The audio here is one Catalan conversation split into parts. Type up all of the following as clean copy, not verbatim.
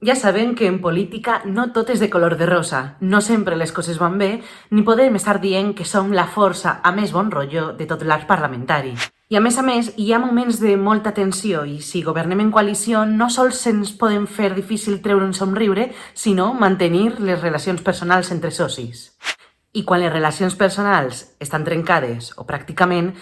Ja sabem que en política no tot és de color de rosa, no sempre les coses van bé, ni podem estar dient que som la força a més bon rotllo de tot l'arc parlamentari. I a més, hi ha moments de molta tensió i si governem en coalició no sols ens podem fer difícil treure un somriure, sinó mantenir les relacions personals entre socis. I quan les relacions personals estan trencades o pràcticament,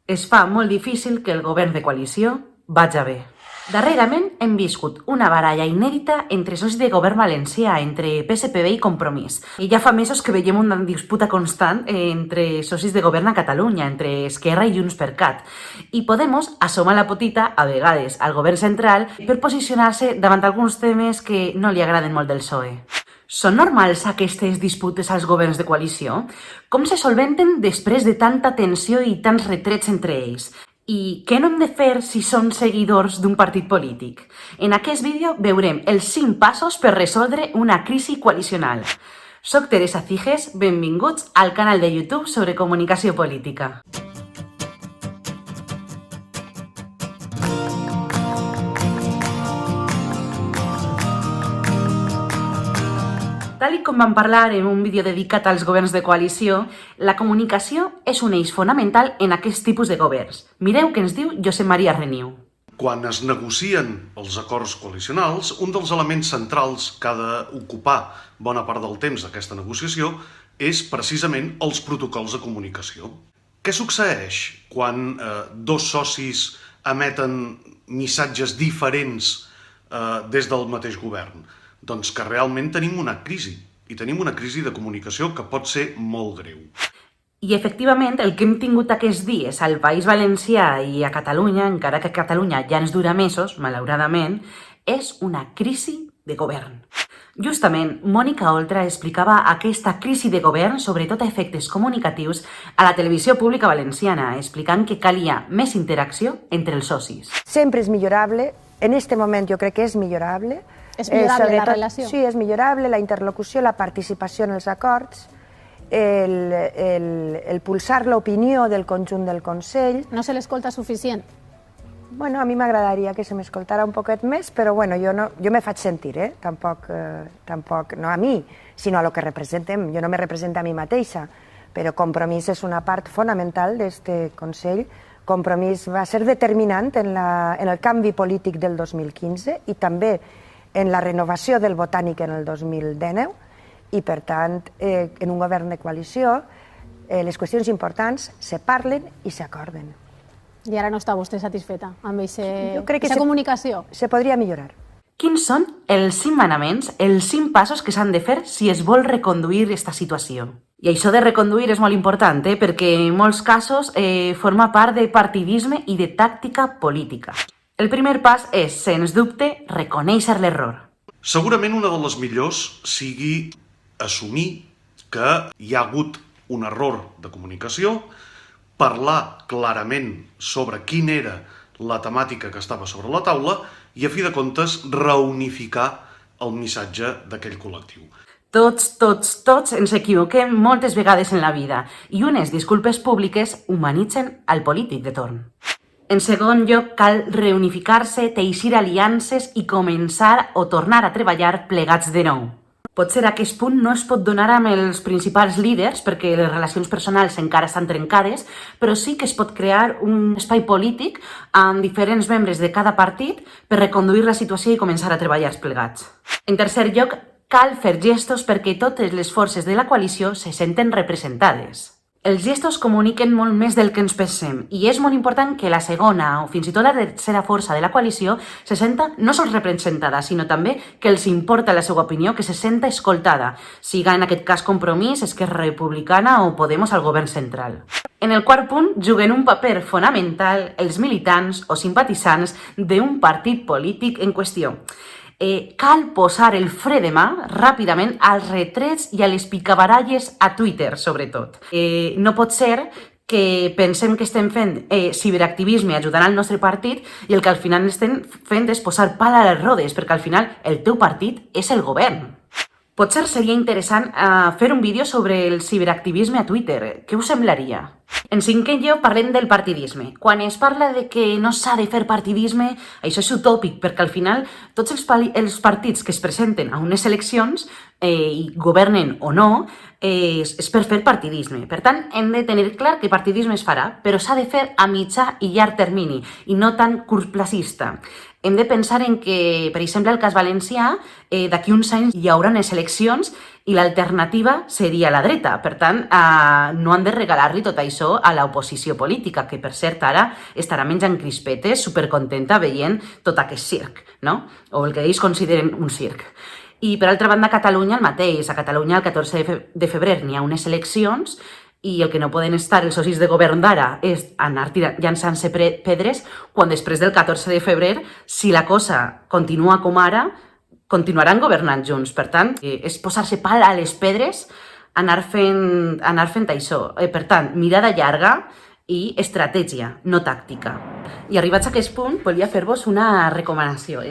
es fa molt difícil que el govern de coalició vaja bé. Darrerament hem viscut una baralla inèdita entre socis de govern valencià, entre PSPB i Compromís. I ja fa mesos que veiem una disputa constant entre socis de govern a Catalunya, entre Esquerra i JxCat. I Podemos assoma la potita, a vegades, al govern central per posicionar-se davant alguns temes que no li agraden molt del PSOE. Són normals aquestes disputes als governs de coalició? Com se solventen després de tanta tensió i tants retrets entre ells? I què no hem de fer si som seguidors d'un partit polític? En aquest vídeo veurem els 5 passos per resoldre una crisi coalicional. Soc Teresa Ciges, benvinguts al canal de YouTube sobre comunicació política. Tal com vam parlar en un vídeo dedicat als governs de coalició, la comunicació és un eix fonamental en aquest tipus de governs. Mireu què ens diu Josep Maria Reniu. Quan es negocien els acords coalicionals, un dels elements centrals que ha d'ocupar bona part del temps d'aquesta negociació és precisament els protocols de comunicació. Què succeeix quan dos socis emeten missatges diferents des del mateix govern? Doncs que realment tenim una crisi, i tenim una crisi de comunicació que pot ser molt greu. I efectivament el que hem tingut aquests dies al País Valencià i a Catalunya, encara que a Catalunya ja ens dura mesos, malauradament, és una crisi de govern. Justament, Mònica Oltra explicava aquesta crisi de govern, sobretot a efectes comunicatius, a la televisió pública valenciana, explicant que calia més interacció entre els socis. Sempre és millorable, en aquest moment jo crec que és millorable. És millorable la relació? Sí, és millorable la interlocució, la participació en els acords, el pulsar l'opinió del conjunt del Consell. No se l'escolta suficient? Bueno, a mi m'agradaria que se m'escoltara un poquet més, però bueno, jo me faig sentir, tampoc no a mi, sinó a lo que representem. Jo no me represento a mi mateixa, però Compromís és una part fonamental d'aquest Consell. Compromís va ser determinant en el canvi polític del 2015 i també en la renovació del Botànic en el 2019 i, per tant, en un govern de coalició, les qüestions importants se parlen i s'acorden. I ara no està vostè satisfeta amb aquesta comunicació? Se podria millorar. Quins són els 5 manaments, els 5 passos que s'han de fer si es vol reconduir aquesta situació? I això de reconduir és molt important, perquè en molts casos forma part de partidisme i de tàctica política. El primer pas és, sens dubte, reconèixer l'error. Segurament una de les millors sigui assumir que hi ha hagut un error de comunicació, parlar clarament sobre quina era la temàtica que estava sobre la taula i, a fi de comptes, reunificar el missatge d'aquell col·lectiu. Tots ens equivoquem moltes vegades en la vida i unes disculpes públiques humanitzen al polític de torn. En segon lloc, cal reunificar-se, teixir aliances i començar o tornar a treballar plegats de nou. Potser aquest punt no es pot donar amb els principals líders perquè les relacions personals encara estan trencades, però sí que es pot crear un espai polític amb diferents membres de cada partit per reconduir la situació i començar a treballar plegats. En tercer lloc, cal fer gestos perquè totes les forces de la coalició se senten representades. Els gestos comuniquen molt més del que ens pensem i és molt important que la segona o fins i tot la tercera força de la coalició se senta no sols representada, sinó també que els importa la seva opinió, que se senta escoltada, siga en aquest cas Compromís, Esquerra Republicana o Podemos al govern central. En el quart punt, juguen un paper fonamental els militants o simpatitzants d'un partit polític en qüestió. Cal posar el fre de mà ràpidament als retrets i a les picabaralles a Twitter, sobretot. No pot ser que pensem que estem fent ciberactivisme ajudant al nostre partit i el que al final estem fent és posar pal a les rodes, perquè al final el teu partit és el govern. Potser seria interessant fer un vídeo sobre el ciberactivisme a Twitter. Què us semblaria? En cinquè lloc, parlem del partidisme. Quan es parla de que no s'ha de fer partidisme, això és utòpic, perquè al final tots els partits que es presenten a unes eleccions i governen o no, és per fer partidisme. Per tant, hem de tenir clar que partidisme es farà, però s'ha de fer a mitjà i llarg termini, i no tan curtplacista. Hem de pensar en que, per exemple, al cas valencià, d'aquí uns anys hi haurà unes eleccions i l'alternativa seria la dreta. Per tant, no han de regalar-li tot això a l'oposició política, que per cert ara estarà menjant crispetes, supercontenta veient tot aquest circ, no? O el que ells consideren un circ. I per altra banda, a Catalunya el mateix. A Catalunya el 14 de febrer n'hi ha unes eleccions i el que no poden estar els socis de govern d'ara és anar llançant-se pedres quan després del 14 de febrer, si la cosa continua com ara, continuaran governant junts. Per tant, és posar-se pal a les pedres, anar fent això. Per tant, mirada llarga i estratègia, no tàctica. I arribats a aquest punt, volia fer-vos una recomanació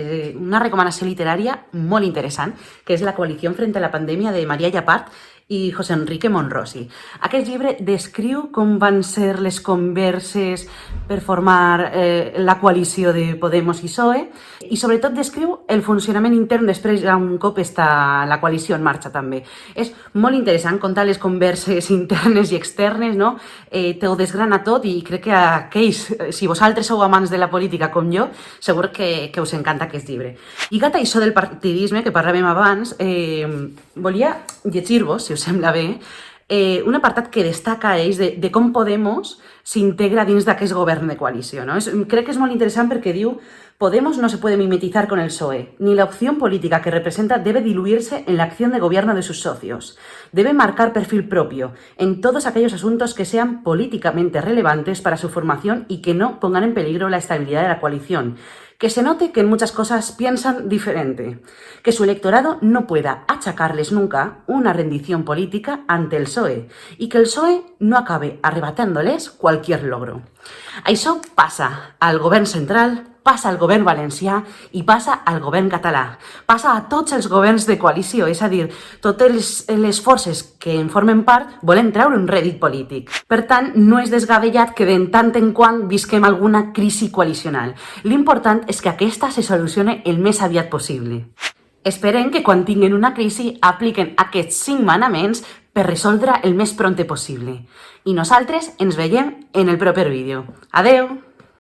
literària molt interessant, que és La coalició frente a la pandèmia de Maria Llapart i José Enrique Monrosi. Aquest llibre descriu com van ser les converses per formar la coalició de Podemos i PSOE i sobretot descriu el funcionament intern després un cop està la coalició en marxa també. És molt interessant contar les converses internes i externes, no? T'ho desgrana tot i crec que aquells, si vosaltres sou amants de la política com jo, segur que us encanta aquest llibre. Lligat a això del partidisme que parlàvem abans, volia llegir-vos, si us sembla bé, un apartat que destaca ells de com Podemos s'integra dins d'aquest govern de coalició, ¿no? Crec que és molt interessant perquè diu: Podemos no se puede mimetizar con el PSOE, ni la opción política que representa debe diluirse en la acción de gobierno de sus socios. Debe marcar perfil propio en todos aquellos asuntos que sean políticamente relevantes para su formación y que no pongan en peligro la estabilidad de la coalición. Que se note que en muchas cosas piensan diferente, que su electorado no pueda achacarles nunca una rendición política ante el PSOE y que el PSOE no acabe arrebatándoles cualquier logro. Això passa al govern central, passa al govern valencià i passa al govern català. Passa a tots els governs de coalició, és a dir, totes les forces que en formen part volen treure un rèdit polític. Per tant, no és descabellat que de tant en quant visquem alguna crisi coalicional. L'important és que aquesta se solucione el més aviat possible. Esperem que quan tinguin una crisi apliquen aquests 5 manaments per resoldre el més prompte possible. I nosaltres ens veiem en el proper vídeo. Adeu!